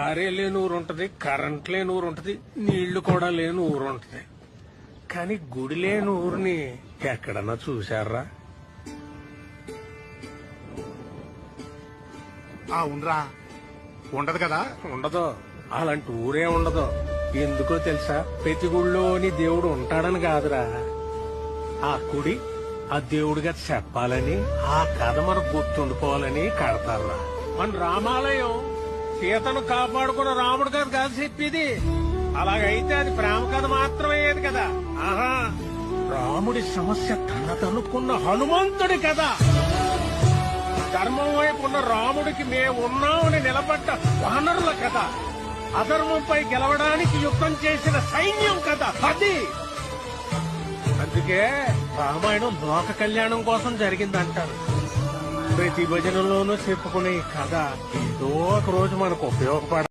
ఆరే లేని ఊరు ఉంటది, కరెంట్ లేని ఊరు ఉంటది, నీళ్లు కూడా లేని ఊరు ఉంటది. కానీ గుడి లేని ఊరిని ఎక్కడన్నా చూశారా? ఉండరా ఉండదు కదా. ఉండదు. అలాంటి ఊరే ఉండదు. ఎందుకో తెలుసా? ప్రతి గుళ్ళోని దేవుడు ఉంటాడని కాదురా, ఆ గుడి ఆ దేవుడిగా చెప్పాలని, ఆ కథ మనకు గుర్తుండిపోవాలని కడతారా. మన రామాలయం సీతను కాపాడుకున్న రాముడు కథ కాదు చెప్పేది. అలాగైతే అది ప్రేమ కథ మాత్రమయ్యేది కదా. ఆహా, రాముడి సమస్య తనదనుకున్న హనుమంతుడి కథ. ధర్మం వైపు ఉన్న రాముడికి మేమున్నామని నిలబడ్డ వానరుల కథ. అధర్మంపై గెలవడానికి యుద్ధం చేసిన సైన్యం కథ అది. అందుకే రామాయణం లోక కళ్యాణం కోసం జరిగిందంటారు. ప్రతి భజనలోనూ చెప్పుకునే ఈ కథ ఏదో ఒక రోజు మనకు ఉపయోగపడాలి.